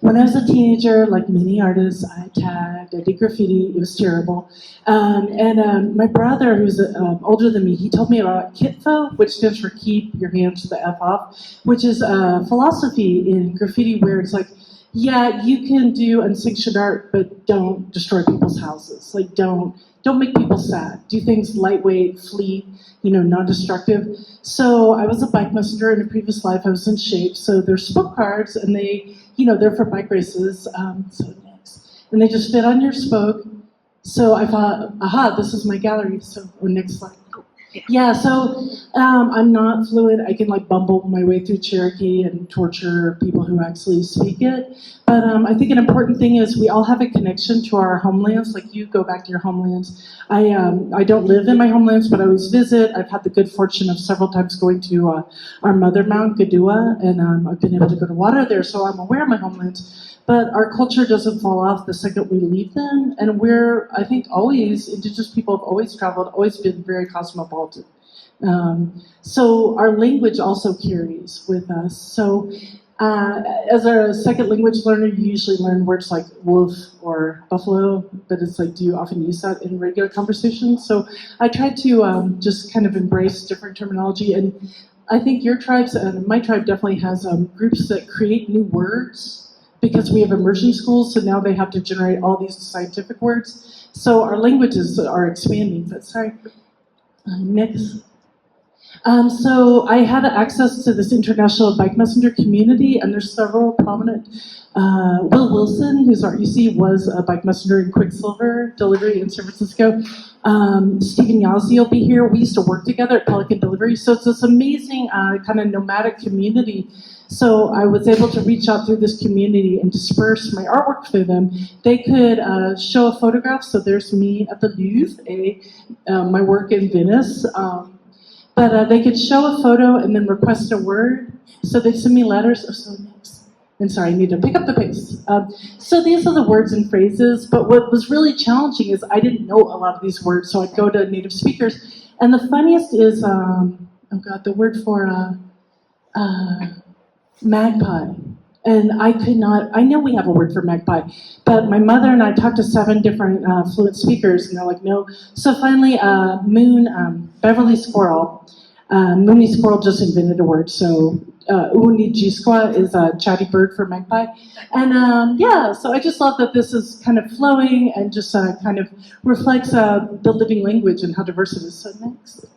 S2: When I was a teenager, like many artists, I tagged, I did graffiti, it was terrible. My brother, who's older than me, he told me about KITFO, which stands for Keep Your Hands to the F Off, which is a philosophy in graffiti where it's like, yeah, you can do unsanctioned art, but don't destroy people's houses. Like, don't make people sad. Do things lightweight, fleet, non-destructive. So I was a bike messenger in a previous life. I was in shape. So they're spoke cards, and they're for bike races. So next, and they just fit on your spoke. So I thought, aha, this is my gallery. So next slide. Yeah, so I'm not fluent. I can bumble my way through Cherokee and torture people who actually speak it. But I think an important thing is we all have a connection to our homelands. Like, you go back to your homelands. I don't live in my homelands, but I always visit. I've had the good fortune of several times going to our mother mount, Gadua, and I've been able to go to water there, so I'm aware of my homelands. But our culture doesn't fall off the second we leave them, and I think Indigenous people have always traveled, always been very cosmopolitan. So our language also carries with us. So as a second language learner, you usually learn words like wolf or buffalo, but it's like, do you often use that in regular conversations? So I try to just kind of embrace different terminology, and I think your tribes and my tribe definitely has groups that create new words, because we have immersion schools, so now they have to generate all these scientific words. So our languages are expanding, but sorry. Next. So I had access to this international bike messenger community, and there's several prominent. Will Wilson, who's RUC, was a bike messenger in Quicksilver Delivery in San Francisco. Stephen Yazzie will be here. We used to work together at Pelican Delivery, so it's this amazing kind of nomadic community. So I was able to reach out through this community and disperse my artwork through them. They could show a photograph, so there's me at the Louvre, my work in Venice. But they could show a photo and then request a word. So they send me letters. And sorry, I need to pick up the pace. So these are the words and phrases, but what was really challenging is I didn't know a lot of these words, so I'd go to native speakers. And the funniest is, the word for magpie. And I know we have a word for magpie, but my mother and I talked to 7 different fluent speakers, and they're like, no. So finally, Beverly Squirrel, Mooney Squirrel just invented a word, so Uunijiskwa is a chatty bird for magpie. And so I just love that this is kind of flowing and just kind of reflects the living language and how diverse it is. So next.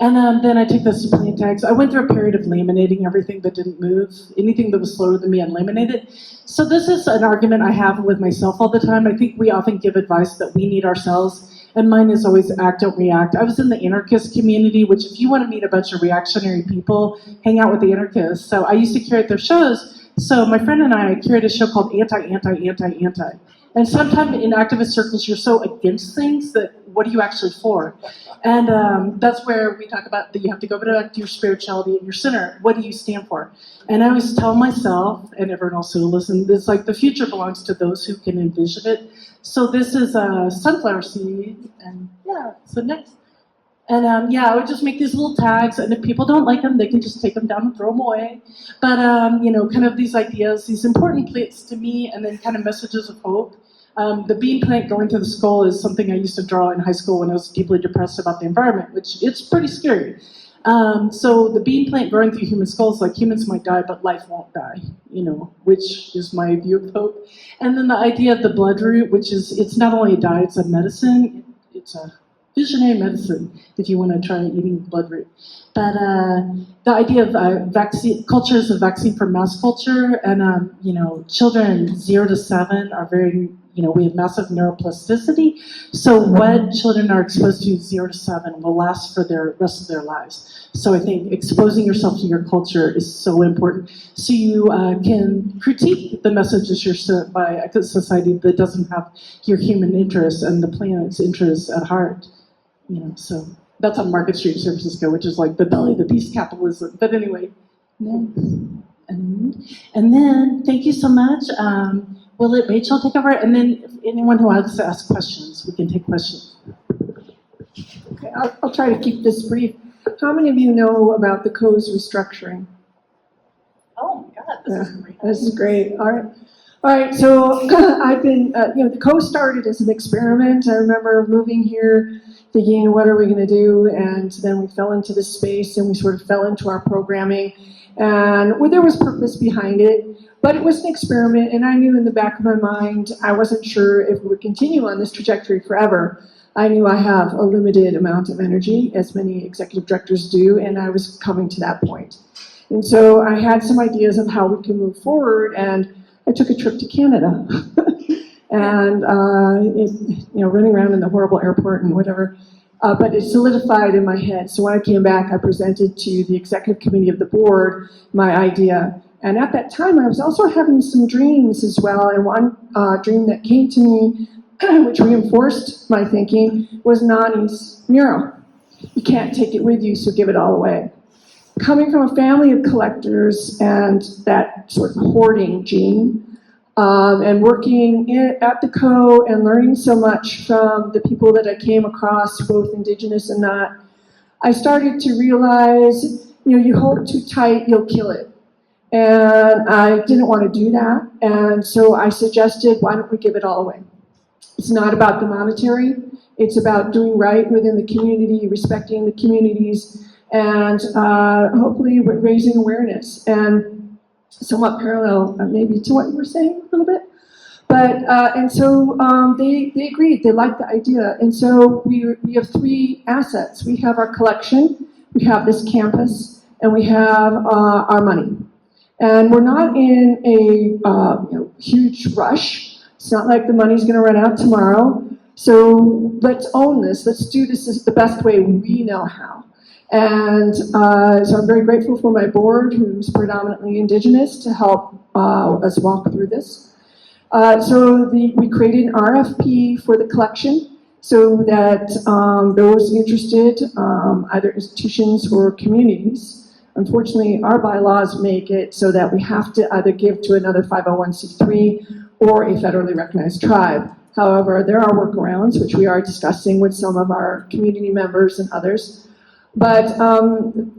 S2: And then I take the plant tags. I went through a period of laminating everything that didn't move. Anything that was slower than me, I'd laminate it. So this is an argument I have with myself all the time. I think we often give advice that we need ourselves, and mine is always act, don't react. I was in the anarchist community, which if you want to meet a bunch of reactionary people, hang out with the anarchists. So I used to curate their shows. So my friend and I curated a show called Anti. And sometimes in activist circles, you're so against things that what are you actually for? And that's where we talk about that you have to go back to your spirituality and your center. What do you stand for? And I always tell myself, and everyone else who will listen, it's like the future belongs to those who can envision it. So this is a sunflower seed, and so next. And I would just make these little tags, and if people don't like them, they can just take them down and throw them away. But, kind of these ideas, these important plants to me, and then kind of messages of hope. The bean plant going to the skull is something I used to draw in high school when I was deeply depressed about the environment, which it's pretty scary. So the bean plant growing through human skulls, like humans might die, but life won't die, which is my view of hope. And then the idea of the blood root, which is, it's not only a diet, it's a medicine. It's a visionary medicine if you want to try eating blood root. But the idea of vaccine, culture is a vaccine for mass culture, and children 0 to 7 are very, we have massive neuroplasticity. So what children are exposed to 0 to 7 will last for the rest of their lives. So I think exposing yourself to your culture is so important. So you can critique the messages you're sent by a society that doesn't have your human interests and the planet's interests at heart. So that's how Market Street services go, which is like the belly of the beast capitalism. But anyway, and then thank you so much. We'll let Rachel take over, and then if anyone who wants to ask questions, we can take questions.
S1: Okay, I'll try to keep this brief. How many of you know about the Coe's restructuring?
S5: Oh my God, this is great.
S1: This is great. All right. So I've been, the Coe started as an experiment. I remember moving here, thinking, what are we going to do? And then we fell into this space, and we sort of fell into our programming. And there was purpose behind it, but it was an experiment. And I knew in the back of my mind, I wasn't sure if we would continue on this trajectory forever. I knew I have a limited amount of energy, as many executive directors do, and I was coming to that point. And so I had some ideas of how we can move forward, and I took a trip to Canada. And, running around in the horrible airport and whatever, but it solidified in my head. So when I came back, I presented to the executive committee of the board my idea. And at that time, I was also having some dreams as well, and one dream that came to me, which reinforced my thinking, was Nani's mural. You can't take it with you, so give it all away. Coming from a family of collectors and that sort of hoarding gene, and working at the Coe and learning so much from the people that I came across, both Indigenous and not, I started to realize, you hold too tight, you'll kill it. And I didn't want to do that, and so I suggested, why don't we give it all away? It's not about the monetary, it's about doing right within the community, respecting the communities, and hopefully raising awareness. And somewhat parallel maybe to what you were saying a little bit. But, and so they agreed, they liked the idea. And so we have three assets. We have our collection, we have this campus, and we have our money. And we're not in a huge rush. It's not like the money's going to run out tomorrow. So let's own this. Let's do this the best way we know how. And so I'm very grateful for my board, who's predominantly Indigenous, to help us walk through this. We created an RFP for the collection so that those interested, either institutions or communities, unfortunately, our bylaws make it so that we have to either give to another 501c3 or a federally recognized tribe. However, there are workarounds, which we are discussing with some of our community members and others, but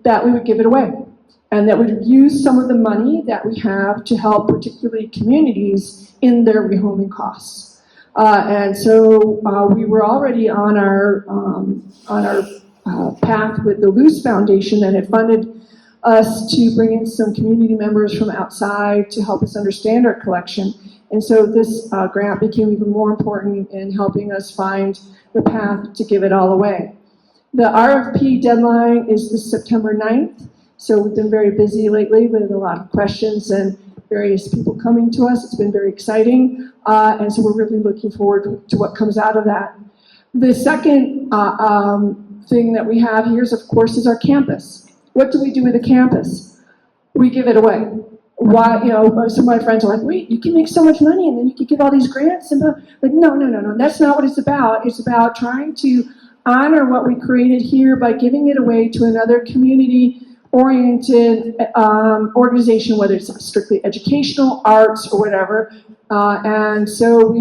S1: that we would give it away. And that we would use some of the money that we have to help particularly communities in their rehoming costs. And so we were already on our path with the Luce Foundation that had funded us to bring in some community members from outside to help us understand our collection. And so this grant became even more important in helping us find the path to give it all away. The RFP deadline is this September 9th. So we've been very busy lately with a lot of questions and various people coming to us. It's been very exciting. And so we're really looking forward to what comes out of that. The second thing that we have here is, of course, is our campus. What do we do with the campus? We give it away. Why, some of my friends are like, wait, you can make so much money and then you can give all these grants. And like, no, that's not what it's about. It's about trying to honor what we created here by giving it away to another community-oriented organization, whether it's strictly educational, arts, or whatever. And so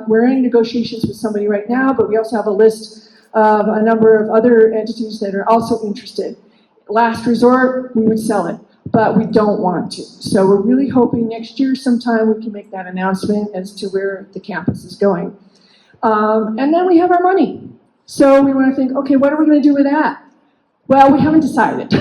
S1: we're in negotiations with somebody right now, but we also have a list of a number of other entities that are also interested. Last resort, we would sell it, but we don't want to. So we're really hoping next year sometime we can make that announcement as to where the campus is going. And then we have our money. So we want to think, okay, what are we going to do with that? Well, we haven't decided.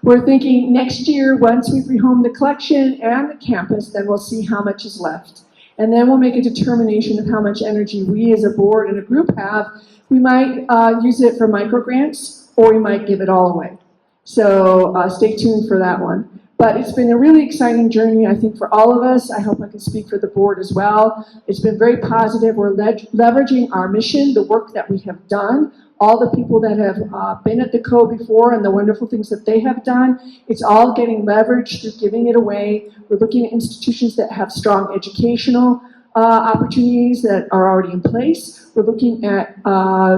S1: We're thinking next year, once we've rehomed the collection and the campus, then we'll see how much is left. And then we'll make a determination of how much energy we as a board and a group have. We might use it for microgrants, or we might give it all away. So stay tuned for that one. But it's been a really exciting journey, I think, for all of us. I hope I can speak for the board as well. It's been very positive. We're leveraging our mission, the work that we have done, all the people that have been at the Coe before and the wonderful things that they have done. It's all getting leveraged through giving it away. We're looking at institutions that have strong educational opportunities that are already in place. We're looking at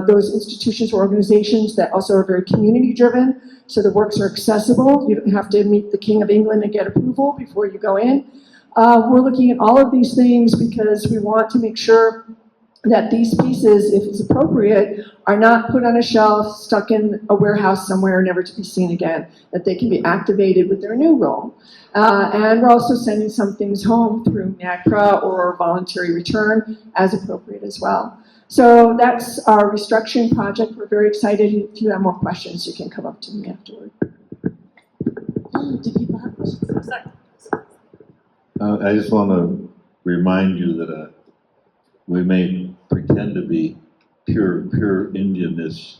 S1: those institutions or organizations that also are very community driven, so the works are accessible. You don't have to meet the King of England and get approval before you go in. We're looking at all of these things because we want to make sure that these pieces, if it's appropriate, are not put on a shelf, stuck in a warehouse somewhere, never to be seen again, that they can be activated with their new role. And we're also sending some things home through NAGPRA or voluntary return as appropriate as well. So that's our restructuring project. We're very excited. If you have more questions, you can come up to me afterward.
S2: Do people have questions?
S6: I just want to remind you that we may pretend to be pure Indianish,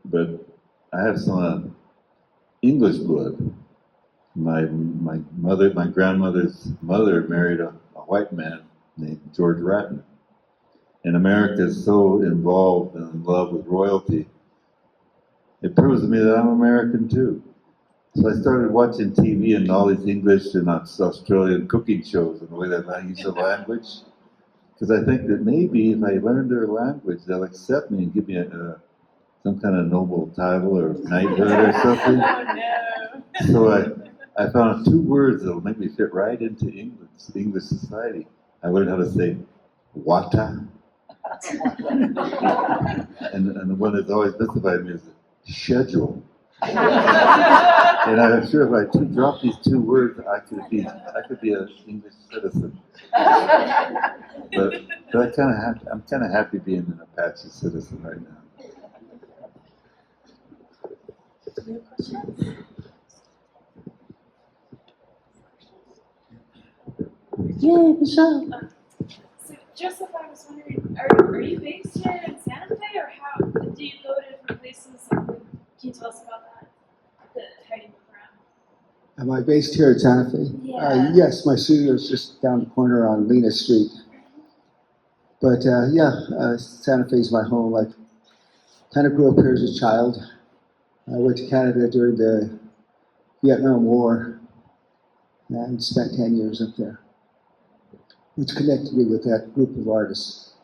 S6: but I have some English blood. My grandmother's mother married a white man named George Ratton. And America is so involved and in love with royalty, it proves to me that I'm American too. So I started watching TV and all these English and Australian cooking shows and the way that I use the language. Because I think that maybe if I learn their language, they'll accept me and give me some kind of noble title or knighthood or something. So I found 2 words that'll make me fit right into English society. I learned how to say wata. and the one that's always mystified me is schedule. And I'm sure if I drop these 2 words, I could be an English citizen. But I'm kind of happy being an Apache citizen right now.
S2: Yay, Michelle.
S8: So Joseph, I was wondering, are you based here in Santa Fe, or how do you go to different places? Can you tell us about that? How you move around?
S7: Am I based here in Santa Fe?
S8: Yeah.
S7: Yes, my studio is just down the corner on Lena Street. But Santa Fe is my home. I kind of grew up here as a child. I went to Canada during the Vietnam War and spent 10 years up there, which connected me with that group of artists.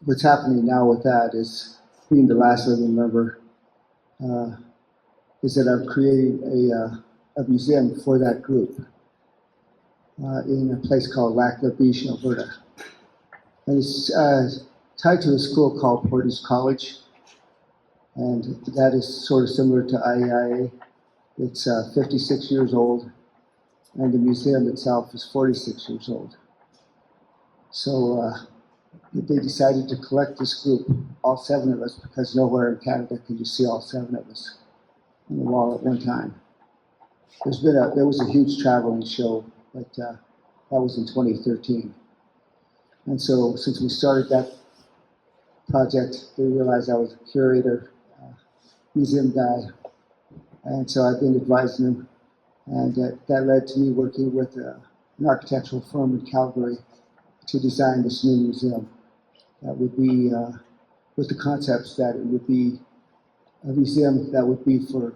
S7: What's happening now with that is, being the last living member, is that I'm creating a museum for that group in a place called Lac La Biche, Alberta. And it's tied to a school called Portage College, and that is sort of similar to IEIA. It's 56 years old, and the museum itself is 46 years old. So they decided to collect this group, all 7 of us, because nowhere in Canada can you see all 7 of us on the wall at one time. There was a huge traveling show, but that was in 2013. And so since we started that project, they realized I was a curator, museum guy, and so I've been advising them, and that led to me working with an architectural firm in Calgary to design this new museum that would be, with the concepts that it would be a museum that would be for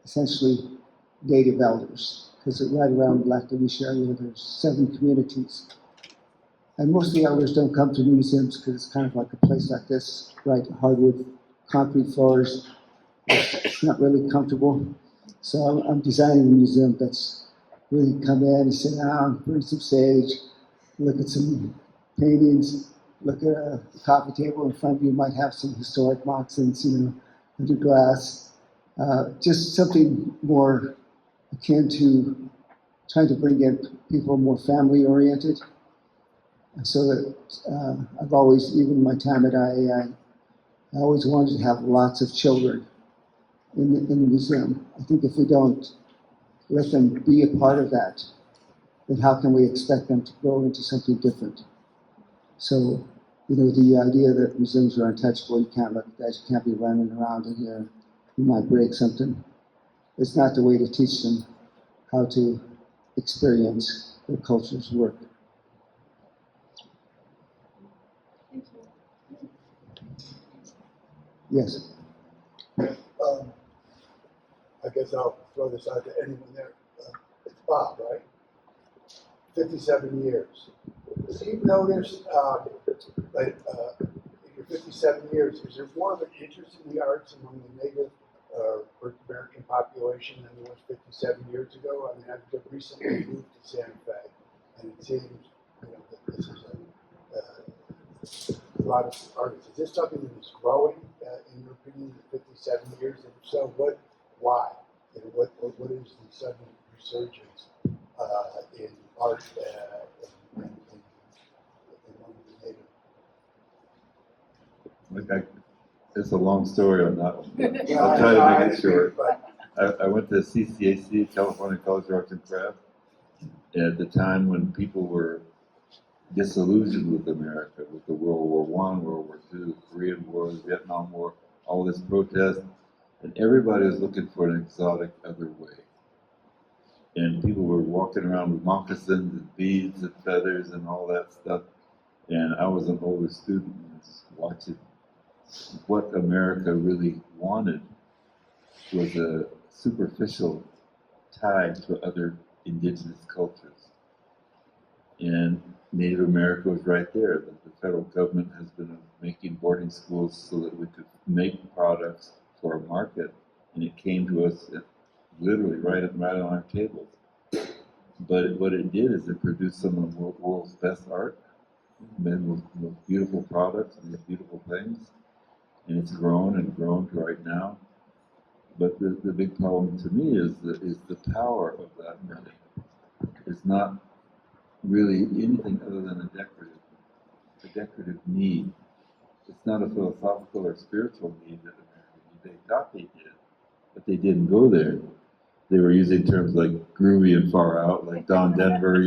S7: essentially native elders, because right around Lac La Biche area there's 7 communities. And most of the elders don't come to museums because it's kind of like a place like this, right? Hardwood, concrete floors. It's not really comfortable. So I'm designing a museum that's really come in and sit down, bring some sage, look at some paintings, look at a coffee table in front of you, might have some historic moccasins, under glass. Just something more akin to trying to bring in people more family oriented. So that I've always, even my time at IAI, I always wanted to have lots of children in the museum. I think if we don't let them be a part of that, then how can we expect them to grow into something different? So, the idea that museums are untouchable, you can't look at that, you can't be running around in here, you might break something. It's not the way to teach them how to experience their culture's work. Yes.
S9: I guess I'll throw this out to anyone there. It's Bob, right? 57 years. So you've noticed, in your 57 years, is there more of an interest in the arts among the native First American population than there was 57 years ago? I mean, I've recently moved to Santa Fe, and it seems, that this is a lot of artists. Is this something that is growing, in your opinion, in 57 years? And if so, why? And what is the sudden resurgence in art among the native?
S6: It's a long story on that one.
S9: Yeah,
S6: I'll try to make it
S9: agree,
S6: short.
S9: but
S6: I went to CCAC, California College of Arts and Crafts, at the time when people were disillusioned with America, with the World War I, World War II, the Korean War, the Vietnam War, all this protest, and everybody was looking for an exotic other way. And people were walking around with moccasins and beads and feathers and all that stuff. And I was an older student and was watching what America really wanted was a superficial tie to other indigenous cultures. And Native America was right there. The federal government has been making boarding schools so that we could make products for our market, and it came to us literally right on our tables. But what it did is it produced some of the world's best art, men with beautiful products and with beautiful things, and it's grown and grown to right now. But the big problem to me is the power of that money. It's not really anything other than a decorative need. It's not a philosophical or spiritual need that America needed. They thought they did, but they didn't go there. They were using terms like groovy and far out, like Don Denver,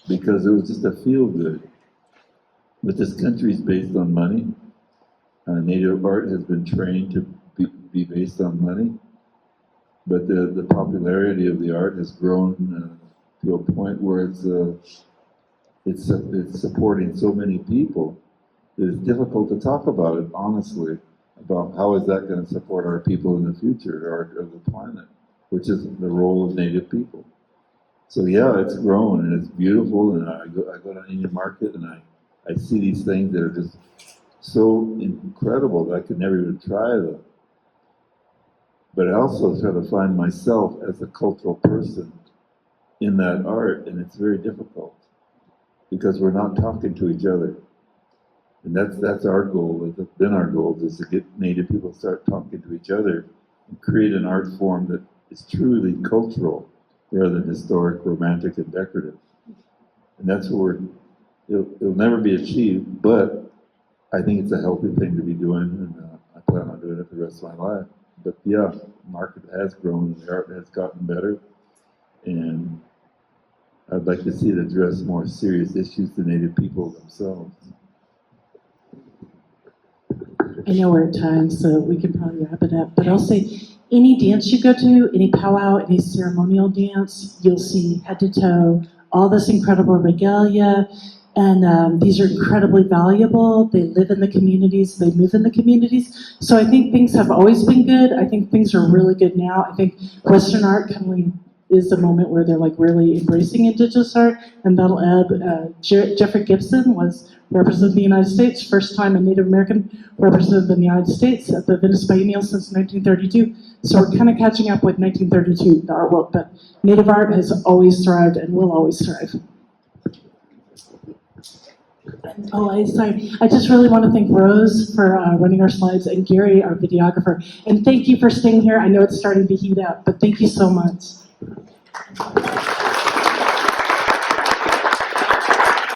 S6: because it was just a feel good. But this country is based on money. Native art has been trained to be based on money, but the popularity of the art has grown to a point where it's supporting so many people that it's difficult to talk about it honestly, about how is that going to support our people in the future, or the planet, which is the role of Native people. So yeah, it's grown and it's beautiful, and I go to Indian market and I see these things that are just so incredible that I could never even try them. But I also try to find myself as a cultural person in that art, and it's very difficult because we're not talking to each other. And that's our goal. It's been our goal, is to get Native people to start talking to each other and create an art form that is truly cultural rather than historic, romantic, and decorative. And that's what it'll never be achieved, but I think it's a healthy thing to be doing, and I plan on doing it the rest of my life. But yeah, the market has grown, and the art has gotten better, and I'd like to see it address more serious issues to Native people themselves.
S2: I know we're at time, so we can probably wrap it up. But I'll say, any dance you go to, any powwow, any ceremonial dance, you'll see head to toe all this incredible regalia. And these are incredibly valuable. They live in the communities, they move in the communities. So I think things have always been good. I think things are really good now. I think Western art kind of is the moment where they're like really embracing Indigenous art, and that'll ebb. Jeffrey Gibson was representing the United States, first time a Native American represented in the United States at the Venice Biennial since 1932. So we're kind of catching up with 1932, the art world, but Native art has always thrived and will always thrive. I just really want to thank Rose for running our slides, and Gary, our videographer. And thank you for staying here. I know it's starting to heat up, but thank you so much.